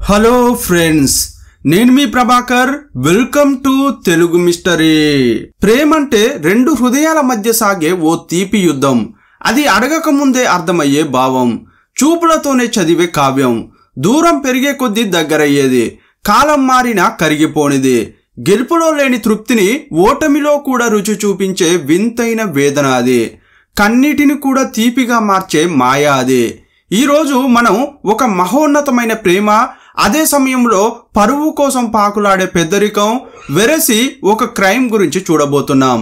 Hello friends, నేను మీ Prabhakar. Welcome to Telugu mystery. ప్రేమంటే రెండు హృదయాల మధ్య సాగే ఓ తీపి యుద్ధం. అది అడగక ముందే అర్థమయ్యే భావం, చూపులతోనే చదివే కావ్యం. దూరం పెరిగే కొద్దీ దగ్గరయ్యేది, కాలం మారినా కరిగిపోనిది. గెలుపులో లేని తృప్తిని ఓటమిలో కూడా రుచి చూపించే వింతైన వేదన అది. కన్నీటిని కూడా తీపిగా మార్చే మాయ అది. ఈరోజు మనం ఒక మహోన్నతమైన ప్రేమ, అదే సమయంలో పరువు కోసం పాకులాడే పెద్దరికం, వెరసి ఒక క్రైమ్ గురించి చూడబోతున్నాం.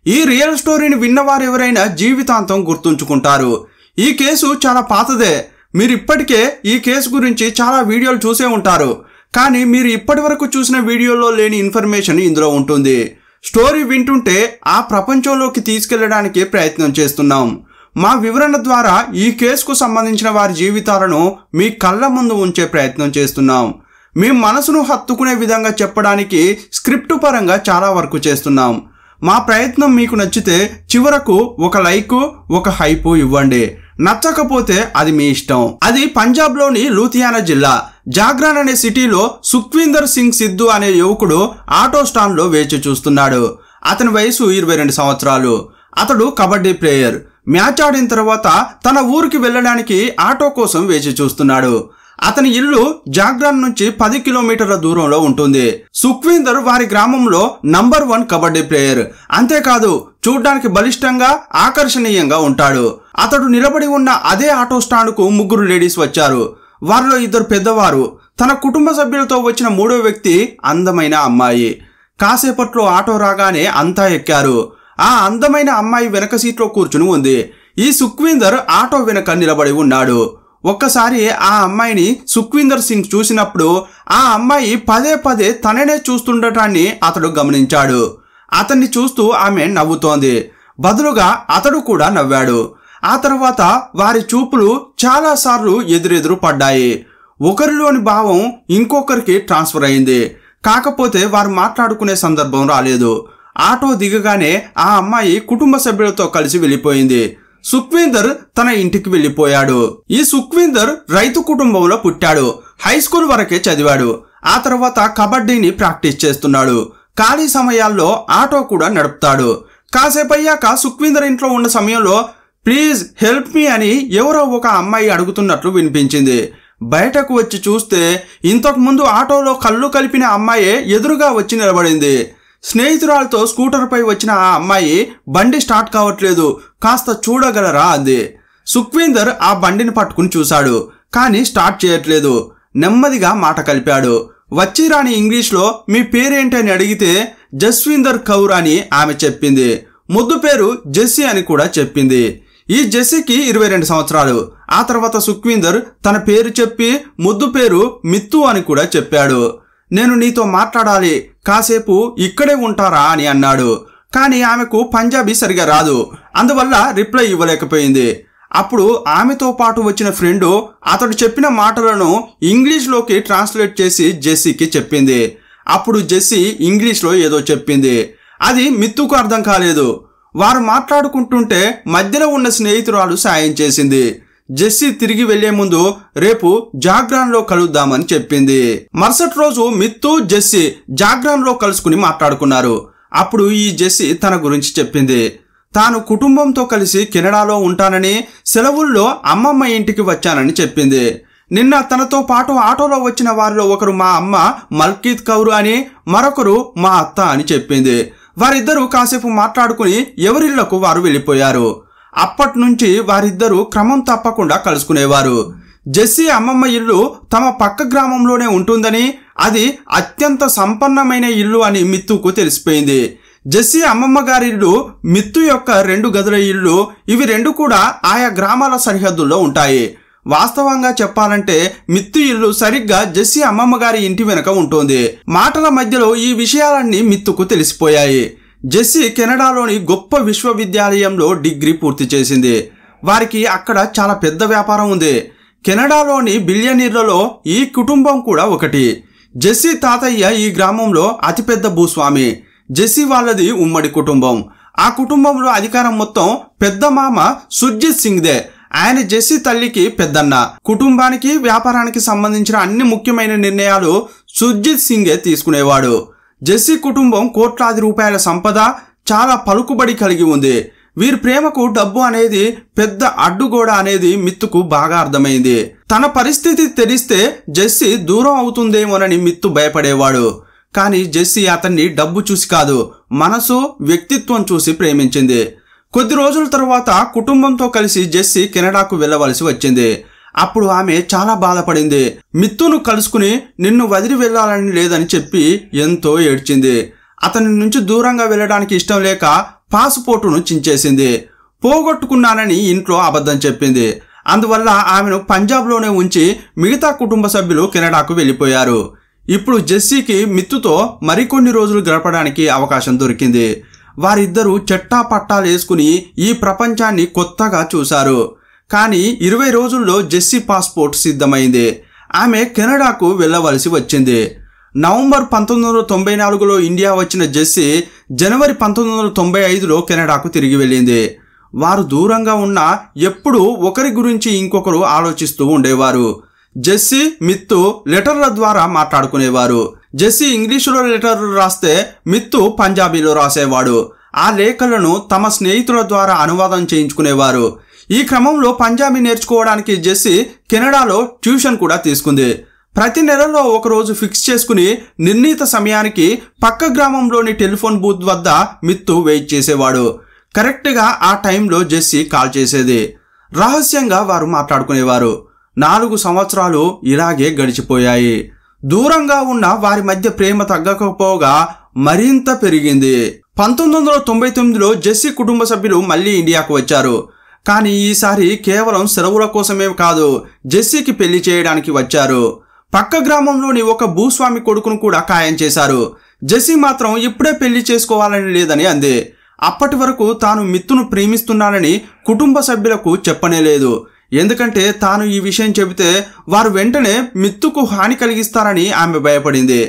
ఈ రియల్ స్టోరీని విన్నవారు ఎవరైనా జీవితాంతం గుర్తుంచుకుంటారు. ఈ కేసు చాలా పాతదే. మీరు ఇప్పటికే ఈ కేసు గురించి చాలా వీడియోలు చూసే ఉంటారు. కానీ మీరు ఇప్పటి వరకు చూసిన వీడియోలో లేని ఇన్ఫర్మేషన్ ఇందులో ఉంటుంది. స్టోరీ వింటుంటే ఆ ప్రపంచంలోకి తీసుకెళ్లడానికి ప్రయత్నం చేస్తున్నాం. మా వివరణ ద్వారా ఈ కేసుకు సంబంధించిన వారి జీవితాలను మీ కళ్ళ ముందు ఉంచే ప్రయత్నం చేస్తున్నాం. మీ మనసును హత్తుకునే విధంగా చెప్పడానికి స్క్రిప్ట్ పరంగా చాలా వరకు చేస్తున్నాం. మా ప్రయత్నం మీకు నచ్చితే చివరకు ఒక లైక్, ఒక హైప్ ఇవ్వండి. నచ్చకపోతే అది మీ ఇష్టం. అది పంజాబ్లోని లూధియానా జిల్లా జాగ్రాన్ అనే సిటీలో సుఖ్వీందర్ సింగ్ సిద్ధు అనే యువకుడు ఆటో స్టాండ్లో వేచి చూస్తున్నాడు. అతని వయసు 22 సంవత్సరాలు. అతడు కబడ్డీ ప్లేయర్. మ్యాచ్ ఆడిన తర్వాత తన ఊరికి వెళ్ళడానికి ఆటో కోసం వేచి చూస్తున్నాడు. అతని ఇల్లు జాగ్రాన్ నుంచి 10 కిలోమీటర్ల దూరంలో ఉంటుంది. సుఖ్వీందర్ వారి గ్రామంలో నంబర్ 1 కబడ్డీ ప్లేయర్. అంతేకాదు, చూడ్డానికి బలిష్టంగా, ఆకర్షణీయంగా ఉంటాడు. అతడు నిలబడి ఉన్న అదే ఆటో స్టాండ్కు 3 లేడీస్ వచ్చారు. వారిలో 2 పెద్దవారు. తన కుటుంబ సభ్యులతో వచ్చిన 3వ వ్యక్తి అందమైన అమ్మాయి. కాసేపట్లో ఆటో రాగానే అంతా ఎక్కారు. ఆ అందమైన అమ్మాయి వెనక సీట్లో కూర్చుని ఉంది. ఈ సుఖ్వీందర్ ఆటో వెనక నిలబడి ఉన్నాడు. ఒక్కసారి ఆ అమ్మాయిని సుఖ్వీందర్ సింగ్ చూసినప్పుడు ఆ అమ్మాయి పదే పదే తననే చూస్తుండటాన్ని అతడు గమనించాడు. అతన్ని చూస్తూ ఆమె నవ్వుతోంది. బదులుగా అతడు కూడా నవ్వాడు. ఆ తర్వాత వారి చూపులు చాలాసార్లు ఎదురెదురు పడ్డాయి. ఒకరిలోని భావం ఇంకొకరికి ట్రాన్స్ఫర్ అయింది. కాకపోతే వారు మాట్లాడుకునే సందర్భం రాలేదు. ఆటో దిగగానే ఆ అమ్మాయి కుటుంబ సభ్యులతో కలిసి వెళ్ళిపోయింది. సుఖ్వీందర్ తన ఇంటికి వెళ్ళిపోయాడు. ఈ సుఖ్వీందర్ రైతు కుటుంబంలో పుట్టాడు. హై స్కూల్ వరకే చదివాడు. ఆ తర్వాత కబడ్డీని ప్రాక్టీస్ చేస్తున్నాడు. ఖాళీ సమయాల్లో ఆటో కూడా నడుపుతాడు. కాసేపయ్యాక సుఖ్వీందర్ ఇంట్లో ఉన్న సమయంలో ప్లీజ్ హెల్ప్ మీ అని ఎవరో ఒక అమ్మాయి అడుగుతున్నట్లు వినిపించింది. బయటకు వచ్చి చూస్తే ఇంతకు ముందు ఆటోలో కళ్ళు కలిపిన అమ్మాయే ఎదురుగా వచ్చి నిలబడింది. స్నేహితురాలతో స్కూటర్పై వచ్చిన ఆ అమ్మాయి బండి స్టార్ట్ కావట్లేదు, కాస్త చూడగలరా అంది. సుఖ్వీందర్ ఆ బండిని పట్టుకుని చూశాడు, కానీ స్టార్ట్ చేయట్లేదు. నెమ్మదిగా మాట కలిపాడు. వచ్చి రాని ఇంగ్లీష్లో మీ పేరేంటి అని అడిగితే జస్వీందర్ కౌర్ అని ఆమె చెప్పింది. ముద్దు పేరు జెస్సీ అని కూడా చెప్పింది. ఈ జెస్సీకి 22 సంవత్సరాలు. ఆ తర్వాత సుఖ్వీందర్ తన పేరు చెప్పి ముద్దు పేరు మిత్తు అని కూడా చెప్పాడు. నేను నీతో మాట్లాడాలి, కాసేపు ఇక్కడే ఉంటారా అని అన్నాడు. కానీ ఆమెకు పంజాబీ సరిగా రాదు. అందువల్ల రిప్లై ఇవ్వలేకపోయింది. అప్పుడు ఆమెతో పాటు వచ్చిన ఫ్రెండు అతడు చెప్పిన మాటలను ఇంగ్లీష్లోకి ట్రాన్స్లేట్ చేసి జెస్సీకి చెప్పింది. అప్పుడు జెస్సీ ఇంగ్లీష్లో ఏదో చెప్పింది. అది మిత్తుకు అర్థం కాలేదు. వారు మాట్లాడుకుంటుంటే మధ్యలో ఉన్న స్నేహితురాలు సాయం చేసింది. జెస్సీ తిరిగి వెళ్లే ముందు రేపు జాగ్రాన్లో కలుద్దామని చెప్పింది. మరుసటి రోజు మిత్తు, జెస్సీ జాగ్రాన్లో కలుసుకుని మాట్లాడుకున్నారు. అప్పుడు ఈ జెస్సీ తన గురించి చెప్పింది. తాను కుటుంబంతో కలిసి కెనడాలో ఉంటానని, సెలవుల్లో అమ్మమ్మ ఇంటికి వచ్చానని చెప్పింది. నిన్న తనతో పాటు ఆటోలో వచ్చిన వారిలో ఒకరు మా అమ్మ మల్కీత్ కౌర్ అని, మరొకరు మా అత్త అని చెప్పింది. వారిద్దరూ కాసేపు మాట్లాడుకుని ఎవరిళ్లకు వారు వెళ్ళిపోయారు. అప్పటి నుంచి వారిద్దరూ క్రమం తప్పకుండా కలుసుకునేవారు. జెస్సీ అమ్మమ్మ ఇల్లు తమ పక్క గ్రామంలోనే ఉంటుందని, అది అత్యంత సంపన్నమైన ఇల్లు అని మిత్తుకు తెలిసిపోయింది. జెస్సీ అమ్మమ్మ గారి ఇల్లు, మిత్తు యొక్క 2 గదుల ఇల్లు, ఇవి 2 కూడా ఆయా గ్రామాల సరిహద్దుల్లో ఉంటాయి. వాస్తవంగా చెప్పాలంటే మిత్తు ఇల్లు సరిగ్గా జెస్సీ అమ్మమ్మ గారి ఇంటి వెనుక ఉంటుంది. మాటల మధ్యలో ఈ విషయాలన్నీ మిత్తుకు తెలిసిపోయాయి. జెస్సీ కెనడాలోని గొప్ప విశ్వవిద్యాలయంలో డిగ్రీ పూర్తి చేసింది. వారికి అక్కడ చాలా పెద్ద వ్యాపారం ఉంది. కెనడాలోని బిలియనీర్లలో ఈ కుటుంబం కూడా ఒకటి. జెస్సీ తాతయ్య ఈ గ్రామంలో అతిపెద్ద భూస్వామి. జెస్సీ వాళ్ళది ఉమ్మడి కుటుంబం. ఆ కుటుంబంలో అధికారం మొత్తం పెద్ద మామ సుర్జిత్ సింగ్దే. ఆయన జెస్సీ తల్లికి పెద్దన్న. కుటుంబానికి వ్యాపారానికి సంబంధించిన అన్ని ముఖ్యమైన నిర్ణయాలు సుర్జిత్ సింగే తీసుకునేవాడు. జెస్సీ కుటుంబం కోట్లాది రూపాయల సంపద, చాలా పలుకుబడి కలిగి ఉంది. వీరి ప్రేమకు డబ్బు అనేది పెద్ద అడ్డుగోడ అనేది మిత్తుకు బాగా అర్థమైంది. తన పరిస్థితి తెలిస్తే జెస్సీ దూరం అవుతుందేమోనని మిత్తు భయపడేవాడు. కానీ జెస్సీ అతన్ని డబ్బు చూసి కాదు, మనసు, వ్యక్తిత్వం చూసి ప్రేమించింది. కొద్ది రోజుల తర్వాత కుటుంబంతో కలిసి జెస్సీ కెనడాకు వెళ్లవలసి వచ్చింది. అప్పుడు ఆమె చాలా బాధపడింది. మిత్తును కలుసుకుని నిన్ను వదిలి వెళ్లాలని లేదని చెప్పి ఎంతో ఏడ్చింది. అతని నుంచి దూరంగా వెళ్లడానికి ఇష్టం లేక పాస్పోర్టును చించేసింది. పోగొట్టుకున్నానని ఇంట్లో అబద్ధం చెప్పింది. అందువల్ల ఆమెను పంజాబ్లోనే ఉంచి మిగతా కుటుంబ సభ్యులు కెనడాకు వెళ్లిపోయారు. ఇప్పుడు జెస్సీకి మిత్తుతో మరికొన్ని రోజులు గడపడానికి అవకాశం దొరికింది. వారిద్దరూ చెట్టా పట్టాలేసుకుని ఈ ప్రపంచాన్ని కొత్తగా చూశారు. కానీ 20 రోజుల్లో జెస్సీ పాస్పోర్ట్ సిద్ధమైంది. ఆమె కెనడాకు వెళ్లవలసి వచ్చింది. నవంబర్ 1994లో ఇండియా వచ్చిన జెస్సీ జనవరి 1995లో కెనడాకు తిరిగి వెళ్ళింది. వారు దూరంగా ఉన్నా ఎప్పుడూ ఒకరి గురించి ఇంకొకరు ఆలోచిస్తూ ఉండేవారు. జెస్సీ, మిత్తు లెటర్ల ద్వారా మాట్లాడుకునేవారు. జెస్సీ ఇంగ్లీషులో లెటర్లు రాస్తే మిత్తు పంజాబీలో రాసేవాడు. ఆ లేఖలను తమ స్నేహితుల ద్వారా అనువాదం చేయించుకునేవారు. ఈ క్రమంలో పంజాబీ నేర్చుకోవడానికి జెస్సీ కెనడాలో ట్యూషన్ కూడా తీసుకుంది. ప్రతి నెలలో ఒకరోజు ఫిక్స్ చేసుకుని నిర్ణీత సమయానికి పక్క గ్రామంలోని టెలిఫోన్ బూత్ వద్ద మిత్తు వెయిట్ చేసేవాడు. కరెక్ట్గా ఆ టైంలో జెస్సీ కాల్ చేసేది. రహస్యంగా వారు మాట్లాడుకునేవారు. 4 సంవత్సరాలు ఇలాగే గడిచిపోయాయి. దూరంగా ఉన్న వారి మధ్య ప్రేమ తగ్గకపోగా మరింత పెరిగింది. 1999లో జెస్సీ కుటుంబ సభ్యులు మళ్ళీ ఇండియాకు వచ్చారు. కానీ ఈసారి కేవలం సెలవుల కోసమే కాదు, జెస్సీకి పెళ్లి చేయడానికి వచ్చారు. పక్క గ్రామంలోని ఒక భూస్వామి కొడుకును కూడా ఖాయం చేశారు. జెస్సీ మాత్రం ఇప్పుడే పెళ్లి చేసుకోవాలని లేదని అంది. అప్పటి వరకు తాను మిత్తును ప్రేమిస్తున్నానని కుటుంబ సభ్యులకు చెప్పనే లేదు. ఎందుకంటే తాను ఈ విషయం చెబితే వారు వెంటనే మిత్తుకు హాని కలిగిస్తారని ఆమె భయపడింది.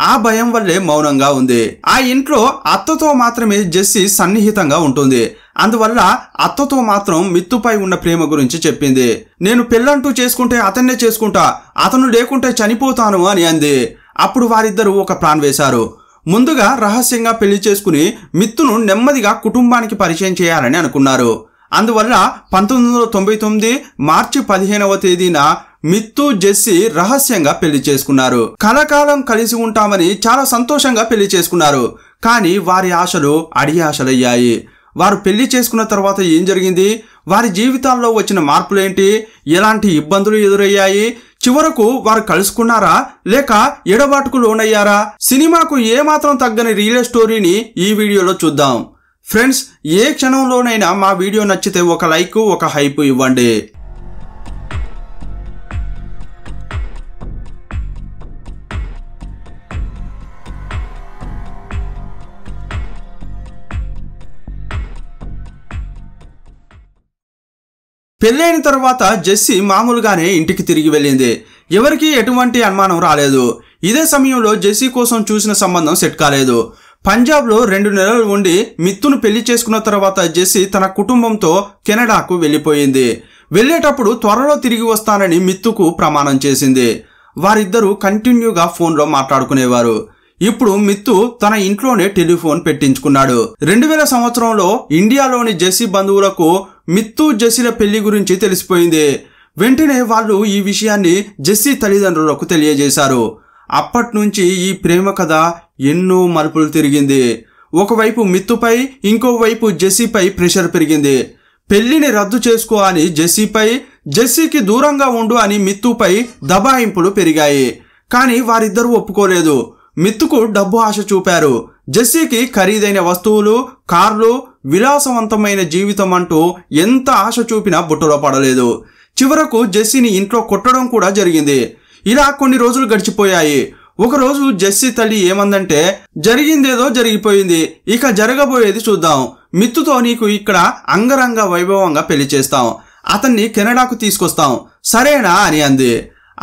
ఆ భయం వల్లే మౌనంగా ఉంది. ఆ ఇంట్లో అత్తతో మాత్రమే జెస్సీ సన్నిహితంగా ఉంటుంది. అందువల్ల అత్తతో మాత్రం మిత్తుపై ఉన్న ప్రేమ గురించి చెప్పింది. నేను పెళ్ళంటూ చేసుకుంటే అతన్నే చేసుకుంటా, అతను లేకుంటే చనిపోతాను అని అంది. అప్పుడు వారిద్దరూ ఒక ప్లాన్ వేశారు. ముందుగా రహస్యంగా పెళ్లి చేసుకుని మిత్తును నెమ్మదిగా కుటుంబానికి పరిచయం చేయాలని అనుకున్నారు. అందువల్ల 1999 మార్చి 15వ తేదీన మిత్తు, జెస్సీ రహస్యంగా పెళ్లి చేసుకున్నారు. కలకాలం కలిసి ఉంటామని చాలా సంతోషంగా పెళ్లి చేసుకున్నారు. కానీ వారి ఆశలు అడియాశలయ్యాయి. వారు పెళ్లి చేసుకున్న తర్వాత ఏం జరిగింది? వారి జీవితాల్లో వచ్చిన మార్పులేంటి? ఎలాంటి ఇబ్బందులు ఎదురయ్యాయి? చివరకు వారు కలుసుకున్నారా లేక ఎడబాటుకు లోనయ్యారా? సినిమాకు ఏమాత్రం తగ్గని రియల్ స్టోరీని ఈ వీడియోలో చూద్దాం. ఫ్రెండ్స్, ఏ క్షణంలోనైనా మా వీడియో నచ్చితే ఒక లైక్, ఒక హైప్ ఇవ్వండి. పెళ్ళైన తర్వాత జెస్సీ మామూలుగానే ఇంటికి తిరిగి వెళ్ళింది. ఎవరికీ ఎటువంటి అనుమానం రాలేదు. ఇదే సమయంలో జెస్సీ కోసం చూసిన సంబంధం సెట్ కాలేదు. పంజాబ్లో 2 నెలలు ఉండి మిత్తును పెళ్లి చేసుకున్న తర్వాత జెస్సీ తన కుటుంబంతో కెనడాకు వెళ్లిపోయింది. వెళ్లేటప్పుడు త్వరలో తిరిగి వస్తానని మిత్తుకు ప్రమాణం చేసింది. వారిద్దరూ కంటిన్యూగా ఫోన్లో మాట్లాడుకునేవారు. ఇప్పుడు మిత్తు తన ఇంట్లోనే టెలిఫోన్ పెట్టించుకున్నాడు. 2000 సంవత్సరంలో ఇండియాలోని జెస్సీ బంధువులకు మిత్తు, జెస్సీల పెళ్లి గురించి తెలిసిపోయింది. వెంటనే వాళ్ళు ఈ విషయాన్ని జెస్సీ తల్లిదండ్రులకు తెలియజేశారు. అప్పటి నుంచి ఈ ప్రేమ కథ ఎన్నో మలుపులు తిరిగింది. ఒకవైపు మిత్తుపై, ఇంకోవైపు జెస్సీపై ప్రెషర్ పెరిగింది. పెళ్లిని రద్దు చేసుకో అని జెస్సీపై, జెస్సీకి దూరంగా ఉండు అని మిత్తుపై దబాయింపులు పెరిగాయి. కానీ వారిద్దరూ ఒప్పుకోలేదు. మిత్తుకు డబ్బు ఆశ చూపారు. జెస్సీకి ఖరీదైన వస్తువులు, కార్లు, విలాసవంతమైన జీవితం అంటూ ఎంత ఆశ చూపినా బుట్టలో పడలేదు. చివరకు జెస్సీని ఇంట్లో కొట్టడం కూడా జరిగింది. ఇలా కొన్ని రోజులు గడిచిపోయాయి. ఒకరోజు జెస్సీ తల్లి ఏమందంటే, జరిగిందేదో జరిగిపోయింది, ఇక జరగబోయేది చూద్దాం. మిత్తుతో నీకు ఇక్కడ అంగరంగ వైభవంగా పెళ్లి చేస్తాం, అతన్ని కెనడాకు తీసుకొస్తాం, సరేనా అని అంది.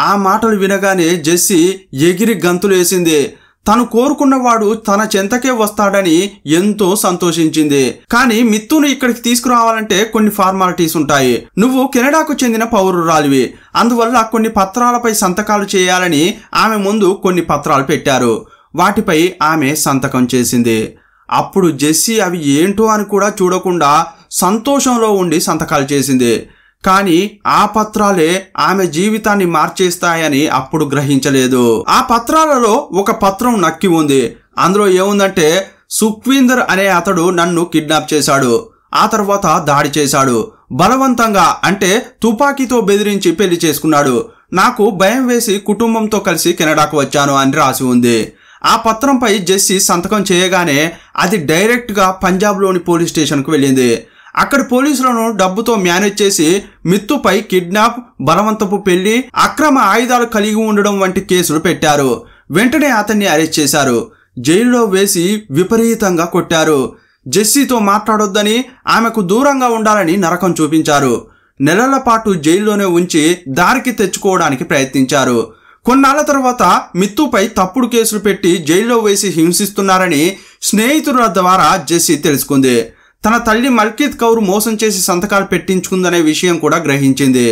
ఆ మాటలు వినగానే జెస్సీ ఎగిరి గంతులు వేసింది. తను కోరుకున్నవాడు తన చెంతకే వస్తాడని ఎంతో సంతోషించింది. కానీ మిత్తును ఇక్కడికి తీసుకురావాలంటే కొన్ని ఫార్మాలిటీస్ ఉంటాయి. నువ్వు కెనడాకు చెందిన పౌరురాలివి, అందువల్ల కొన్ని పత్రాలపై సంతకాలు చేయాలని ఆమె ముందు కొన్ని పత్రాలు పెట్టారు. వాటిపై ఆమె సంతకం చేసింది. అప్పుడు జెస్సీ అవి ఏంటో అని కూడా చూడకుండా సంతోషంలో ఉండి సంతకాలు చేసింది. కానీ ఆ పత్రాలే ఆమె జీవితాన్ని మార్చేస్తాయని అప్పుడు గ్రహించలేదు. ఆ పత్రాలలో ఒక పత్రం నక్కి ఉంది. అందులో ఏముందంటే, సుఖ్వీందర్ అనే అతడు నన్ను కిడ్నాప్ చేశాడు, ఆ తర్వాత దాడి చేశాడు, బలవంతంగా అంటే తుపాకీతో బెదిరించి పెళ్లి చేసుకున్నాడు, నాకు భయం వేసి కుటుంబంతో కలిసి కెనడాకు వచ్చాను అని రాసి ఉంది. ఆ పత్రంపై జెస్సీ సంతకం చేయగానే అది డైరెక్ట్గా పంజాబ్లోని పోలీస్ స్టేషన్కు వెళ్ళింది. అక్కడి పోలీసులను డబ్బుతో మేనేజ్ చేసి మిత్తుపై కిడ్నాప్, బలవంతపు పెళ్లి, అక్రమ ఆయుధాలు కలిగి ఉండడం వంటి కేసులు పెట్టారు. వెంటనే అతన్ని అరెస్ట్ చేశారు. జైల్లో వేసి విపరీతంగా కొట్టారు. జెస్సీతో మాట్లాడొద్దని, ఆమెకు దూరంగా ఉండాలని నరకం చూపించారు. నెలల పాటు జైల్లోనే ఉంచి దారికి తెచ్చుకోవడానికి ప్రయత్నించారు. కొన్నాళ్ల తర్వాత మిత్తుపై తప్పుడు కేసులు పెట్టి జైల్లో వేసి హింసిస్తున్నారని స్నేహితుల ద్వారా జెస్సీ తెలుసుకుంది. తన తల్లి మల్కీత్ కౌర్ మోసం చేసి సంతకాలు పెట్టించుకుందనే విషయం కూడా గ్రహించింది.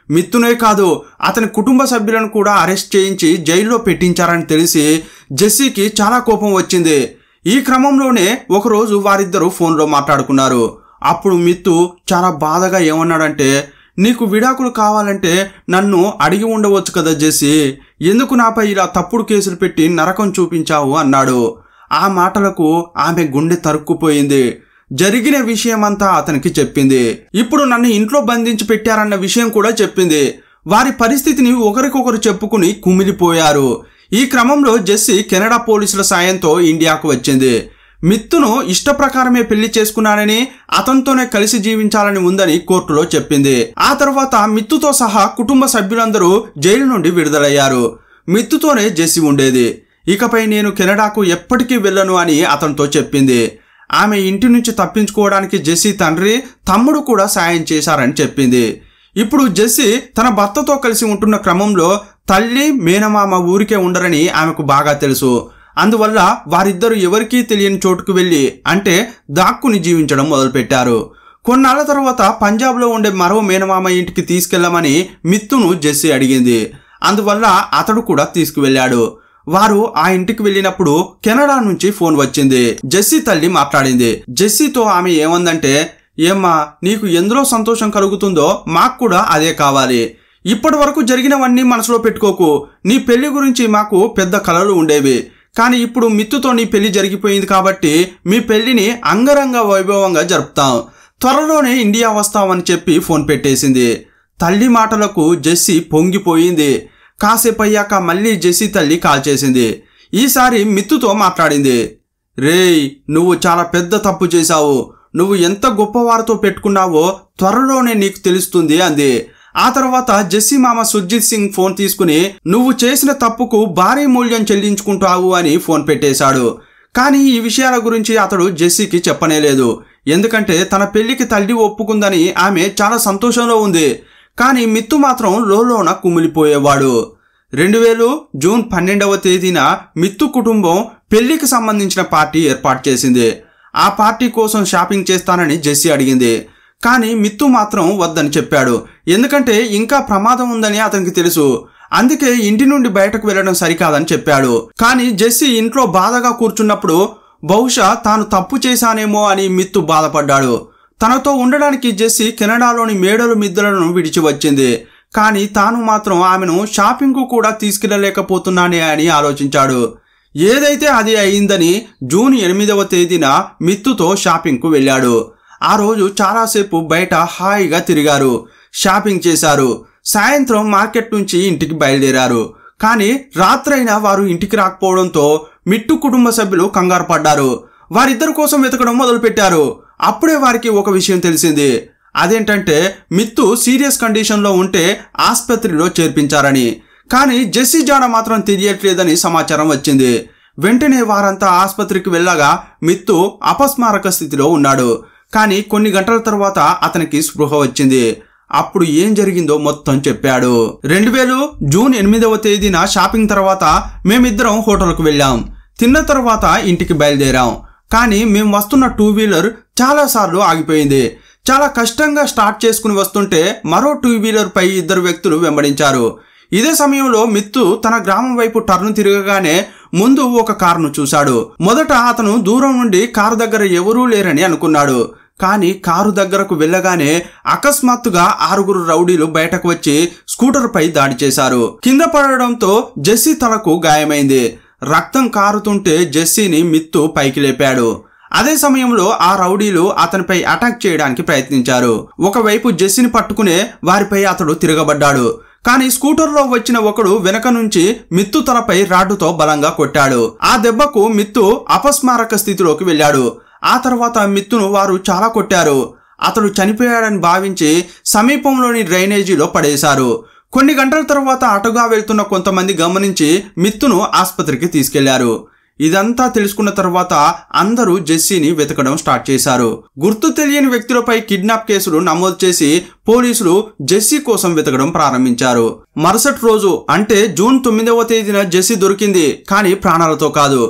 మిత్తునే కాదు, అతని కుటుంబ సభ్యులను కూడా అరెస్ట్ చేయించి జైల్లో పెట్టించారని తెలిసి జెస్సీకి చాలా కోపం వచ్చింది. ఈ క్రమంలోనే ఒకరోజు వారిద్దరూ ఫోన్లో మాట్లాడుకున్నారు. అప్పుడు మిత్తు చాలా బాధగా ఏమన్నాడంటే, నీకు విడాకులు కావాలంటే నన్ను అడిగి ఉండవచ్చు కదా జెస్సీ, ఎందుకు నాపై ఇలా తప్పుడు కేసులు పెట్టి నరకం చూపించావు అన్నాడు. ఆ మాటలకు ఆమె గుండె తరుక్కుపోయింది. జరిగిన విషయమంతా అతనికి చెప్పింది. ఇప్పుడు నన్ను ఇంట్లో బంధించి పెట్టారన్న విషయం కూడా చెప్పింది. వారి పరిస్థితిని ఒకరికొకరు చెప్పుకుని కుమిలిపోయారు. ఈ క్రమంలో జెస్సీ కెనడా పోలీసుల సాయంతో ఇండియాకు వచ్చింది. మిత్తును ఇష్టప్రకారమే పెళ్లి చేసుకున్నానని, అతనితోనే కలిసి జీవించాలని ఉందని కోర్టులో చెప్పింది. ఆ తర్వాత మిత్తుతో సహా కుటుంబ సభ్యులందరూ జైలు నుండి విడుదలయ్యారు. మిత్తుతోనే జెస్సీ ఉండేది. ఇకపై నేను కెనడాకు ఎప్పటికీ వెళ్ళను అని అతనితో చెప్పింది. ఆమె ఇంటి నుంచి తప్పించుకోవడానికి జెస్సీ తండ్రి, తమ్ముడు కూడా సాయం చేశారని చెప్పింది. ఇప్పుడు జెస్సీ తన భర్తతో కలిసి ఉంటున్న క్రమంలో తల్లి, మేనమామ ఊరికే ఉండరని ఆమెకు బాగా తెలుసు. అందువల్ల వారిద్దరూ ఎవరికీ తెలియని చోటుకు వెళ్ళి అంటే దాక్కుని జీవించడం మొదలుపెట్టారు. కొన్నాళ్ల తర్వాత పంజాబ్లో ఉండే మరో మేనమామ ఇంటికి తీసుకెళ్లమని మిత్తును జెస్సీ అడిగింది. అందువల్ల అతడు కూడా తీసుకువెళ్లాడు. వారు ఆ ఇంటికి వెళ్ళినప్పుడు కెనడా నుంచి ఫోన్ వచ్చింది. జెస్సీ తల్లి మాట్లాడింది. జెస్సీతో ఆమె ఏమందంటే, ఏమ్మా, నీకు ఎందులో సంతోషం కలుగుతుందో మాకు కూడా అదే కావాలి. ఇప్పటి వరకు జరిగినవన్నీ మనసులో పెట్టుకోకు. నీ పెళ్లి గురించి మాకు పెద్ద కలలు ఉండేవి, కానీ ఇప్పుడు మిత్తుతో నీ పెళ్లి జరిగిపోయింది కాబట్టి మీ పెళ్లిని అంగరంగ వైభవంగా జరుపుతాం. త్వరలోనే ఇండియా వస్తామని చెప్పి ఫోన్ పెట్టేసింది. తల్లి మాటలకు జెస్సీ పొంగిపోయింది. కాసేపు అయ్యాక మళ్ళీ జెస్సీ తల్లి కాల్ చేసింది. ఈసారి మిత్తుతో మాట్లాడింది. రేయ్, నువ్వు చాలా పెద్ద తప్పు చేశావు. నువ్వు ఎంత గొప్పవారితో పెట్టుకున్నావో త్వరలోనే నీకు తెలుస్తుంది అంది. ఆ తర్వాత జెస్సీ మామ సుర్జిత్ సింగ్ ఫోన్ తీసుకుని నువ్వు చేసిన తప్పుకు భారీ మూల్యం చెల్లించుకుంటావు అని ఫోన్ పెట్టేశాడు. కానీ ఈ విషయాల గురించి అతడు జెస్సీకి చెప్పనేలేదు. ఎందుకంటే తన పెళ్లికి తల్లి ఒప్పుకుందని ఆమె చాలా సంతోషంలో ఉంది. కానీ మిత్తు మాత్రం లోలోన కుమిలిపోయేవాడు. 2000 జూన్ 12వ తేదీన మిత్తు కుటుంబం పెళ్లికి సంబంధించిన పార్టీ ఏర్పాటు చేసింది. ఆ పార్టీ కోసం షాపింగ్ చేస్తానని జెస్సీ అడిగింది. కానీ మిత్తు మాత్రం వద్దని చెప్పాడు. ఎందుకంటే ఇంకా ప్రమాదం ఉందని అతనికి తెలుసు. అందుకే ఇంటి నుండి బయటకు వెళ్లడం సరికాదని చెప్పాడు. కానీ జెస్సీ ఇంట్లో బాధగా కూర్చున్నప్పుడు బహుశా తాను తప్పు చేశానేమో అని మిత్తు బాధపడ్డాడు. తనతో ఉండడానికి జెస్సీ కెనడాలోని మేడలు మిద్దలను విడిచి వచ్చింది. కానీ తాను మాత్రం ఆమెను షాపింగ్కు కూడా తీసుకెళ్లలేకపోతున్నానే అని ఆలోచించాడు. ఏదైతే అది అయిందని జూన్ 8వ తేదీన మిత్తుతో షాపింగ్కు వెళ్ళాడు. ఆ రోజు చాలాసేపు బయట హాయిగా తిరిగారు, షాపింగ్ చేశారు. సాయంత్రం మార్కెట్ నుంచి ఇంటికి బయలుదేరారు. కానీ రాత్రైనా వారు ఇంటికి రాకపోవడంతో మిట్టు కుటుంబ సభ్యులు కంగారు పడ్డారు. వారిద్దరి కోసం వెతకడం మొదలుపెట్టారు. అప్పుడే వారికి ఒక విషయం తెలిసింది. అదేంటంటే మిత్తు సీరియస్ కండిషన్లో ఉంటే ఆసుపత్రిలో చేర్పించారని. కానీ జెస్సీ జాడ మాత్రం తెలియట్లేదని సమాచారం వచ్చింది. వెంటనే వారంతా ఆసుపత్రికి వెళ్ళగా మిత్తు అపస్మారక స్థితిలో ఉన్నాడు. కానీ కొన్ని గంటల తర్వాత అతనికి స్పృహ వచ్చింది. అప్పుడు ఏం జరిగిందో మొత్తం చెప్పాడు. 2000 జూన్ 8వ తేదీన షాపింగ్ తర్వాత మేమిద్దరం హోటల్కు వెళ్ళాం. తిన్న తర్వాత ఇంటికి బయలుదేరాం. కానీ మేము వస్తున్న 2 వీలర్ చాలాసార్లు ఆగిపోయింది. చాలా కష్టంగా స్టార్ట్ చేసుకుని వస్తుంటే మరో 2 వీలర్ పై 2 వ్యక్తులు వెంబడించారు. ఇదే సమయంలో మిత్తు తన గ్రామం వైపు టర్న్ తిరగగానే ముందు ఒక కారును చూశాడు. మొదట అతను దూరం నుండి కారు దగ్గర ఎవరూ లేరని అనుకున్నాడు. కానీ కారు దగ్గరకు వెళ్ళగానే అకస్మాత్తుగా 6 రౌడీలు బయటకు వచ్చి స్కూటర్ పై దాడి చేశారు. కింద పడడంతో జెస్సీ తలకు గాయమైంది. రక్తం కారుతుంటే జెస్సీని మిత్తు పైకి లేపాడు. అదే సమయంలో ఆ రౌడీలు అతనిపై అటాక్ చేయడానికి ప్రయత్నించారు. ఒకవైపు జెస్సీని పట్టుకునే వారిపై అతడు తిరగబడ్డాడు. కానీ స్కూటర్లో వచ్చిన ఒకడు వెనక నుంచి మిత్తు తలపై రాడ్డుతో బలంగా కొట్టాడు. ఆ దెబ్బకు మిత్తు అపస్మారక స్థితిలోకి వెళ్ళాడు. ఆ తర్వాత మిత్తును వారు చాలా కొట్టారు. అతడు చనిపోయాడని భావించి సమీపంలోని డ్రైనేజీలో పడేశారు. కొన్ని గంటల తర్వాత అటుగా వెళ్తున్న కొంతమంది గమనించి మిత్తును ఆసుపత్రికి తీసుకెళ్లారు. ఇదంతా తెలుసుకున్న తర్వాత అందరూ జెస్సీని వెతకడం స్టార్ట్ చేశారు. గుర్తు తెలియని వ్యక్తులపై కిడ్నాప్ కేసులు నమోదు చేసి పోలీసులు జెస్సీ కోసం వెతకడం ప్రారంభించారు. మరుసటి రోజు అంటే జూన్ 9వ తేదీన జెస్సీ దొరికింది. కానీ ప్రాణాలతో కాదు.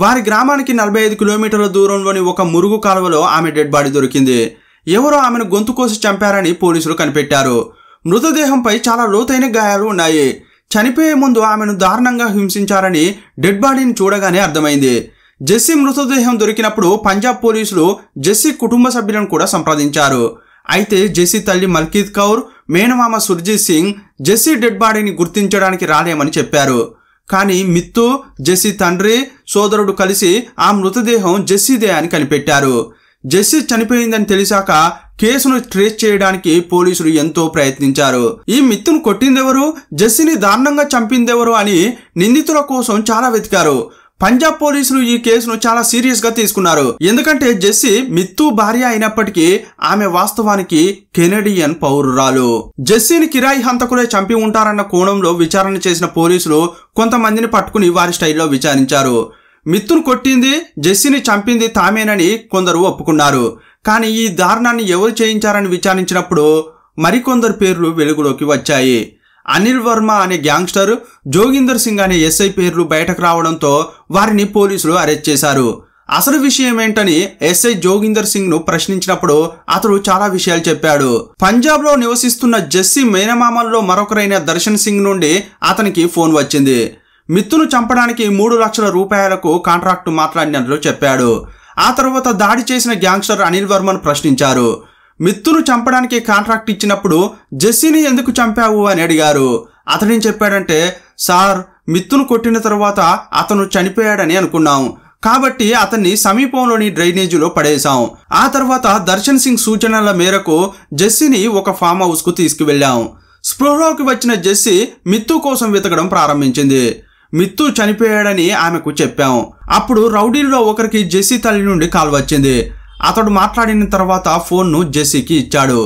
వారి గ్రామానికి 45 కిలోమీటర్ల దూరంలోని ఒక మురుగు కాలువలో ఆమె డెడ్ బాడీ దొరికింది. ఎవరో ఆమెను గొంతు కోసి చంపారని పోలీసులు కనిపెట్టారు. మృతదేహంపై చాలా లోతైన గాయాలు ఉన్నాయి. చనిపోయే ముందు ఆమెను దారుణంగా హింసించారని డెడ్ బాడీని చూడగానే అర్థమైంది. జెస్సీ మృతదేహం దొరికినప్పుడు పంజాబ్ పోలీసులు జెస్సీ కుటుంబ సభ్యులను కూడా సంప్రదించారు. అయితే జెస్సీ తల్లి మల్కీత్ కౌర్, మేనమామ సుర్జీత్ సింగ్ జెస్సీ డెడ్ బాడీని గుర్తించడానికి రాలేమని చెప్పారు. కానీ మిత్తు, జెస్సీ తండ్రి, సోదరుడు కలిసి ఆ మృతదేహం జెస్సీదే అని కనిపెట్టారు. జెస్సీ చనిపోయిందని తెలిసాక కేసును ట్రేస్ చేయడానికి పోలీసులు ఎంతో ప్రయత్నించారు. ఈ మిత్తును కొట్టిందెవరు, జెస్సీని దారుణంగా చంపిందెవరు అని నిందితుల కోసం చాలా వెతికారు. పంజాబ్ పోలీసులు ఈ కేసును చాలా సీరియస్ గా తీసుకున్నారు. ఎందుకంటే జెస్సీ మిత్తు భార్య అయినప్పటికీ ఆమె వాస్తవానికి కెనడియన్ పౌరురాలు. జెస్సీని కిరాయి హంతకులే చంపి ఉంటారన్న కోణంలో విచారణ చేసిన పోలీసులు కొంతమందిని పట్టుకుని వారి స్టైల్లో విచారించారు. మిత్తును కొట్టింది, జెస్సీని చంపింది తామేనని కొందరు ఒప్పుకున్నారు. కానీ ఈ దారుణాన్ని ఎవరు చేయించారని విచారించినప్పుడు మరికొందరు పేర్లు వెలుగులోకి వచ్చాయి. అనిల్ వర్మ అనే గ్యాంగ్స్టర్, జోగిందర్ సింగ్ అనే ఎస్ఐ పేర్లు బయటకు రావడంతో వారిని పోలీసులు అరెస్ట్ చేశారు. అసలు విషయం ఏంటని ఎస్ఐ జోగిందర్ సింగ్ ను ప్రశ్నించినప్పుడు అతడు చాలా విషయాలు చెప్పాడు. పంజాబ్ లో నివసిస్తున్న జెస్సీ మేనమామల్లో మరొకరైన దర్శన్ సింగ్ నుండి అతనికి ఫోన్ వచ్చింది. మిత్తును చంపడానికి 3 లక్షల రూపాయలకు కాంట్రాక్టు మాట్లాడినట్లు చెప్పాడు. ఆ తర్వాత దాడి చేసిన గ్యాంగ్స్టర్ అనిల్ వర్మను ప్రశ్నించారు. మిత్తును చంపడానికి కాంట్రాక్ట్ ఇచ్చినప్పుడు జెస్సీని ఎందుకు చంపావు అని అడిగారు. అతడేం చెప్పాడంటే, సార్, మిత్తును కొట్టిన తర్వాత అతను చనిపోయాడని అనుకున్నాం. కాబట్టి అతన్ని సమీపంలోని డ్రైనేజీలో పడేశాం. ఆ తర్వాత దర్శన్ సింగ్ సూచనల మేరకు జెస్సీని ఒక ఫామ్ హౌస్ కు తీసుకువెళ్ళాం. స్పృహలోకి వచ్చిన జెస్సీ మిత్తు కోసం వెతకడం ప్రారంభించింది. మిత్తు చనిపోయాడని ఆమెకు చెప్పాం. అప్పుడు రౌడీల్లో ఒకరికి జెస్సీ తల్లి నుండి కాల్ వచ్చింది. అతడు మాట్లాడిన తర్వాత ఫోన్ను జెస్సీకి ఇచ్చాడు.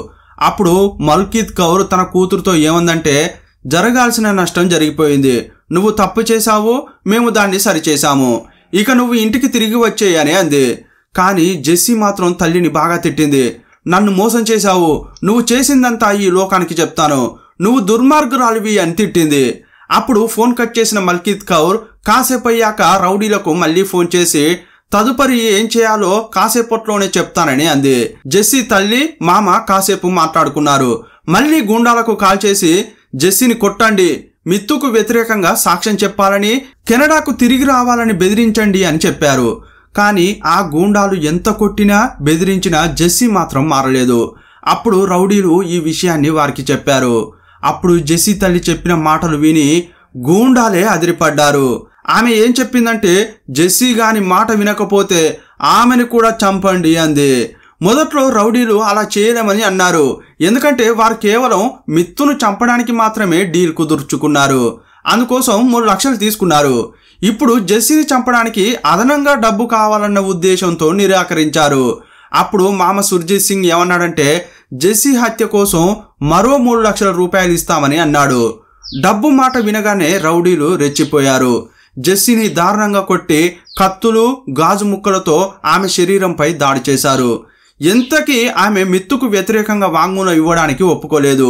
అప్పుడు మల్కీత్ కౌర్ తన కూతురుతో ఏమందంటే, జరగాల్సిన నష్టం జరిగిపోయింది. నువ్వు తప్పు చేశావు, మేము దాన్ని సరిచేశాము. ఇక నువ్వు ఇంటికి తిరిగి వచ్చేయని అంది. కానీ జెస్సీ మాత్రం తల్లిని బాగా తిట్టింది. నన్ను మోసం చేశావు, నువ్వు చేసిందంతా ఈ లోకానికి చెప్తాను, నువ్వు దుర్మార్గురాలివి అని తిట్టింది. అప్పుడు ఫోన్ కట్ చేసిన మల్కీత్ కౌర్ కాసేపయ్యాక రౌడీలకు మళ్లీ ఫోన్ చేసి తదుపరి ఏం చేయాలో కాసేపట్లోనే చెప్తానని అంది. జెస్సీ తల్లి, మామ కాసేపు మాట్లాడుకున్నారు. మళ్లీ గూండాలకు కాల్ చేసి జెస్సీని కొట్టండి, మిత్తుకు వ్యతిరేకంగా సాక్ష్యం చెప్పాలని, కెనడాకు తిరిగి రావాలని బెదిరించండి అని చెప్పారు. కానీ ఆ గూండాలు ఎంత కొట్టినా బెదిరించినా జెస్సీ మాత్రం మారలేదు. అప్పుడు రౌడీలు ఈ విషయాన్ని వారికి చెప్పారు. అప్పుడు జెస్సీ తల్లి చెప్పిన మాటలు విని గూండాలే అదిరిపడ్డారు. ఆమె ఏం చెప్పిందంటే, జెస్సీ గాని మాట వినకపోతే ఆమెను కూడా చంపండి అంది. మొదట్లో రౌడీలు అలా చేయలేమని అన్నారు. ఎందుకంటే వారు కేవలం మిత్తును చంపడానికి మాత్రమే డీల్ కుదుర్చుకున్నారు. అందుకోసం 3 లక్షలు తీసుకున్నారు. ఇప్పుడు జెస్సీని చంపడానికి అదనంగా డబ్బు కావాలన్న ఉద్దేశంతో నిరాకరించారు. అప్పుడు మామ సుర్జీత్ సింగ్ ఏమన్నాడంటే, జెస్సీ హత్య కోసం మరో 3 లక్షల రూపాయలు ఇస్తామని అన్నాడు. డబ్బు మాట వినగానే రౌడీలు రెచ్చిపోయారు. జెస్సీని దారుణంగా కొట్టి కత్తులు, గాజు ముక్కలతో ఆమె శరీరంపై దాడి చేశారు. ఎంతకీ ఆమె మిత్తుకు వ్యతిరేకంగా వాంగ్మూలం ఇవ్వడానికి ఒప్పుకోలేదు.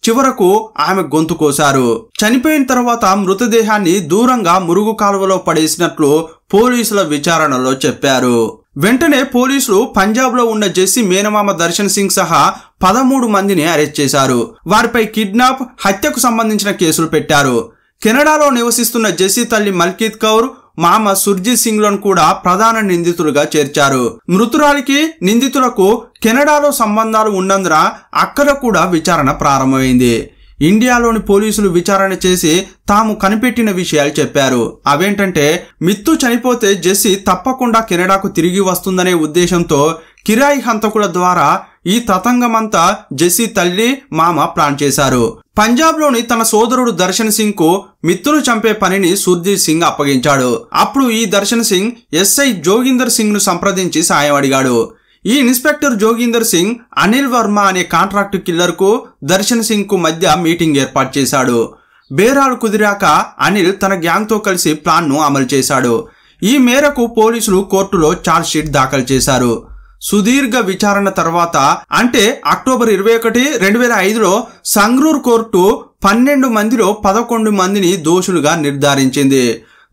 చివరకు ఆమె గొంతు కోశారు. చనిపోయిన తర్వాత మృతదేహాన్ని దూరంగా మురుగు కాలువలో పడేసినట్లు పోలీసుల విచారణలో చెప్పారు. వెంటనే పోలీసులు పంజాబ్ లో ఉన్న జెస్సీ మేనమామ దర్శన్ సింగ్ సహా 13 మందిని అరెస్ట్ చేశారు. వారిపై కిడ్నాప్, హత్యకు సంబంధించిన కేసులు పెట్టారు. కెనడాలో నివసిస్తున్న జెస్సీ తల్లి మల్కీత్ కౌర్, మామ సుర్జీత్ సింగ్ లను కూడా ప్రధాన నిందితులుగా చేర్చారు. మృతురాలికి నిందితులకు కెనడాలో సంబంధాలు ఉన్నందున అక్కడ కూడా విచారణ ప్రారంభమైంది. ఇండియాలోని పోలీసులు విచారణ చేసి తాము కనిపెట్టిన విషయాలు చెప్పారు. అవేంటంటే, మిత్తు చనిపోతే జెస్సీ తప్పకుండా కెనడాకు తిరిగి వస్తుందనే ఉద్దేశంతో కిరాయి హంతకుల ద్వారా ఈ తతంగమంతా జెస్సీ తల్లి, మామ ప్లాన్ చేశారు. పంజాబ్ లోని తన సోదరుడు దర్శన్ సింగ్ కు మిత్తును చంపే పనిని సుర్జీత్ సింగ్ అప్పగించాడు. అప్పుడు ఈ దర్శన్ సింగ్ ఎస్ఐ జోగిందర్ సింగ్ ను సంప్రదించి సాయం అడిగాడు. ఈ ఇన్స్పెక్టర్ జోగిందర్ సింగ్ అనిల్ వర్మ అనే కాంట్రాక్ట్ కిల్లర్ కు దర్శన్ సింగ్ కు మధ్య మీటింగ్ ఏర్పాటు చేశాడు. బేరాలు కుదిరాక అనిల్ తన గ్యాంగ్ తో కలిసి ప్లాన్ ను అమలు చేశాడు. ఈ మేరకు పోలీసులు కోర్టులో ఛార్జ్ షీట్ దాఖలు చేశారు. సుదీర్ఘ విచారణ తర్వాత అంటే అక్టోబర్ 21, 2005లో సంగ్రూర్ కోర్టు 12 మందిలో 11 మందిని దోషులుగా నిర్ధారించింది.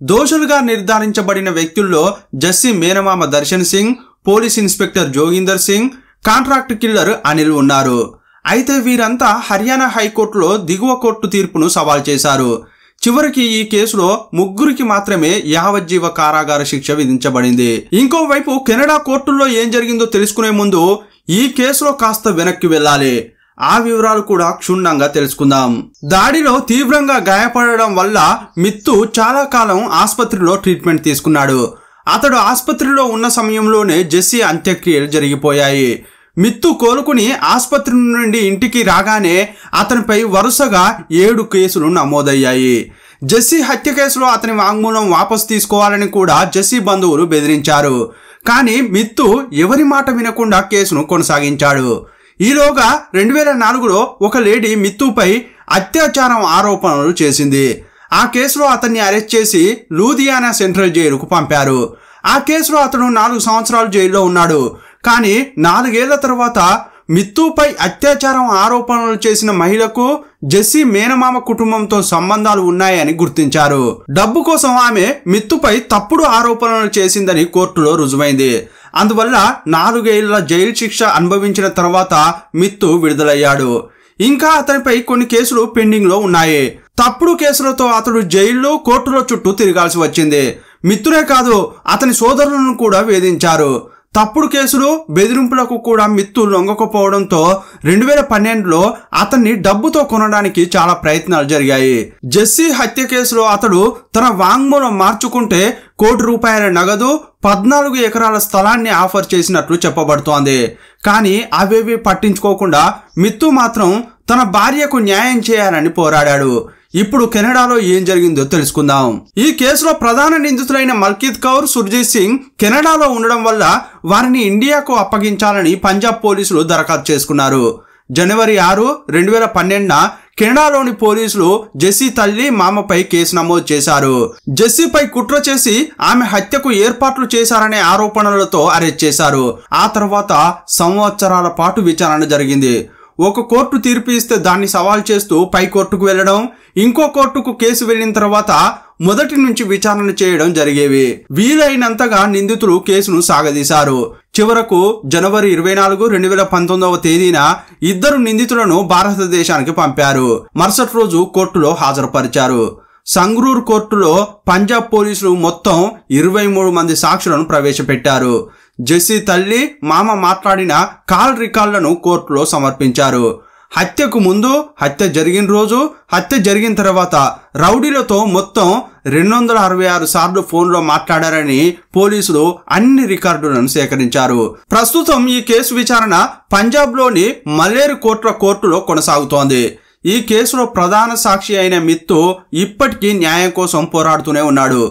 దోషులుగా నిర్ధారించబడిన వ్యక్తుల్లో జెస్సీ మేనమామ Darshan Singh, police inspector Joginder Singh, contract killer Anil ఉన్నారు. అయితే వీరంతా హర్యానా హైకోర్టులో దిగువ కోర్టు తీర్పును సవాల్ చేశారు. చివరికి ఈ కేసులో 3 మాత్రమే యావజ్జీవ కారాగార శిక్ష విధించబడింది. ఇంకోవైపు కెనడా కోర్టుల్లో ఏం జరిగిందో తెలుసుకునే ముందు ఈ కేసులో కాస్త వెనక్కి వెళ్ళాలి. ఆ వివరాలు కూడా క్షుణ్ణంగా తెలుసుకుందాం. దాడిలో తీవ్రంగా గాయపడడం వల్ల మిత్తు చాలా కాలం ఆసుపత్రిలో ట్రీట్మెంట్ తీసుకున్నాడు. అతడు ఆసుపత్రిలో ఉన్న సమయంలోనే జెస్సీ అంత్యక్రియలు జరిగిపోయాయి. మిత్తు కోలుకుని ఆసుపత్రి నుండి ఇంటికి రాగానే అతనిపై వరుసగా 7 కేసులు నమోదయ్యాయి. జెస్సీ హత్య కేసులో అతని వాంగ్మూలం వాపసు తీసుకోవాలని కూడా జెస్సీ బంధువులు బెదిరించారు. కానీ మిత్తు ఎవరి మాట వినకుండా కేసును కొనసాగించాడు. ఈలోగా 2004లో ఒక లేడీ మిత్తుపై అత్యాచారం ఆరోపణలు చేసింది. ఆ కేసులో అతన్ని అరెస్ట్ చేసి లూధియానా సెంట్రల్ జైలుకు పంపారు. ఆ కేసులో అతను 4 సంవత్సరాలు జైల్లో ఉన్నాడు. కానీ 4 ఏళ్ల తర్వాత మిత్తుపై అత్యాచారం ఆరోపణలు చేసిన మహిళకు జెస్సీ మేనమామ కుటుంబంతో సంబంధాలు ఉన్నాయని గుర్తించారు. డబ్బు కోసం ఆమె మిత్తుపై తప్పుడు ఆరోపణలు చేసిందని కోర్టులో రుజువైంది. అందువల్ల 4 ఏళ్ల జైలు శిక్ష అనుభవించిన తర్వాత మిత్తు విడుదలయ్యాడు. ఇంకా అతనిపై కొన్ని కేసులు పెండింగ్ లో ఉన్నాయి. తప్పుడు కేసులతో అతడు జైల్లో, కోర్టులో చుట్టూ తిరగాల్సి వచ్చింది. మిత్తునే కాదు, అతని సోదరులను కూడా వేధించారు. తప్పుడు కేసులు, బెదిరింపులకు కూడా మిత్తు లొంగకపోవడంతో 2012లో అతన్ని డబ్బుతో కొనడానికి చాలా ప్రయత్నాలు జరిగాయి. జెస్సీ హత్య కేసులో అతడు తన వాంగ్మూలం మార్చుకుంటే ₹1 నగదు, 14 ఎకరాల స్థలాన్ని ఆఫర్ చేసినట్లు చెప్పబడుతోంది. కానీ అవేవి పట్టించుకోకుండా మిత్తు మాత్రం తన భార్యకు న్యాయం చేయాలని పోరాడాడు. ఇప్పుడు కెనడాలో ఏం జరిగిందో తెలుసుకుందాం. ఈ కేసులో ప్రధాన నిందితులైన మల్కీత్ కౌర్, సుర్జీత్ సింగ్ కెనడాలో ఉండడం వల్ల వారిని ఇండియాకు అప్పగించాలని పంజాబ్ పోలీసులు దరఖాస్తు చేసుకున్నారు. జనవరి 6, 2012న కెనడాలోని పోలీసులు జెస్సీ తల్లి, మామపై కేసు నమోదు చేశారు. జెస్సీపై కుట్ర చేసి ఆమె హత్యకు ఏర్పాట్లు చేశారనే ఆరోపణలతో అరెస్ట్ చేశారు. ఆ తర్వాత సంవత్సరాల పాటు విచారణ జరిగింది. ఒక కోర్టు తీర్పు ఇస్తే దాన్ని సవాల్ చేస్తూ పై కోర్టుకు వెళ్లడం, ఇంకో కోర్టుకు కేసు వెళ్లిన తర్వాత మొదటి నుంచి విచారణ చేయడం జరిగేవి. వీలైనంతగా నిందితులు కేసును సాగదీశారు. చివరకు జనవరి 24, 2019వ తేదీన 2 నిందితులను భారతదేశానికి పంపారు. మరుసటి రోజు కోర్టులో హాజరుపరిచారు. సంగ్రూర్ కోర్టులో పంజాబ్ పోలీసులు మొత్తం 23 మంది సాక్షులను ప్రవేశపెట్టారు. జెస్సీ తల్లి, మామ మాట్లాడిన కాల్ రికార్డులను కోర్టులో సమర్పించారు. హత్యకు ముందు, హత్య జరిగిన రోజు, హత్య జరిగిన తర్వాత రౌడీలతో మొత్తం 266 సార్లు ఫోన్లో మాట్లాడారని పోలీసులు అన్ని రికార్డులను సేకరించారు. ప్రస్తుతం ఈ కేసు విచారణ పంజాబ్లోని మలేర్ కోర్టులో కొనసాగుతోంది. ఈ కేసులో ప్రధాన సాక్షి అయిన మిత్తు ఇప్పటికీ న్యాయం కోసం పోరాడుతూనే ఉన్నాడు.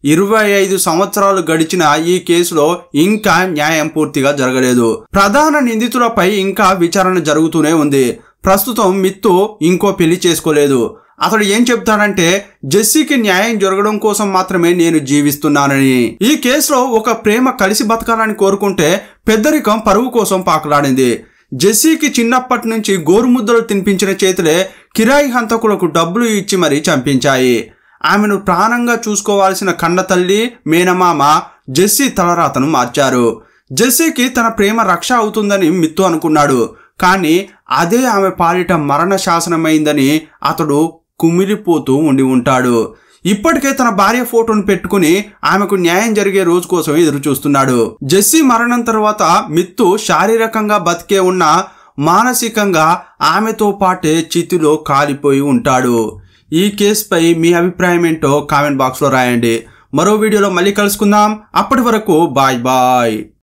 25 సంవత్సరాలు గడిచిన ఈ కేసులో ఇంకా న్యాయం పూర్తిగా జరగలేదు. ప్రధాన నిందితులపై ఇంకా విచారణ జరుగుతూనే ఉంది. ప్రస్తుతం మిత్తు ఇంకో పెళ్లి చేసుకోలేదు. అతడు ఏం చెప్తాడంటే, జెస్సీకి న్యాయం జరగడం కోసం మాత్రమే నేను జీవిస్తున్నానని. ఈ కేసులో ఒక ప్రేమ కలిసి బతకాలని కోరుకుంటే పెద్దరికం పరువు కోసం పాకులాడింది. జెస్సీకి చిన్నప్పటి నుంచి గోరుముద్దలు తినిపించిన చేతులే కిరాయి హంతకులకు డబ్బులు ఇచ్చి మరీ చంపించాయి. ఆమెను ప్రాణంగా చూసుకోవాల్సిన కన్నతల్లి మేనమామ జెస్సీ తలరాతను మార్చారు. జెస్సీకి తన ప్రేమ రక్ష అవుతుందని మిత్తు అనుకున్నాడు. కానీ అదే ఆమె పాలిట మరణ శాసనమైందని అతడు కుమిలిపోతూ ఉండి ఉంటాడు. ఇప్పటికే తన భార్య ఫోటోను పెట్టుకుని ఆమెకు న్యాయం జరిగే రోజు కోసం ఎదురు చూస్తున్నాడు. జెస్సీ మరణం తర్వాత మిత్తు శారీరకంగా బతికే ఉన్న మానసికంగా ఆమెతో పాటే చితిలో కాలిపోయి ఉంటాడు. ఈ కేసుపై మీ అభిప్రాయం ఏంటో కామెంట్ బాక్స్లో రాయండి. మరో వీడియోలో మళ్ళీ కలుసుకుందాం. అప్పటి వరకు బాయ్ బాయ్.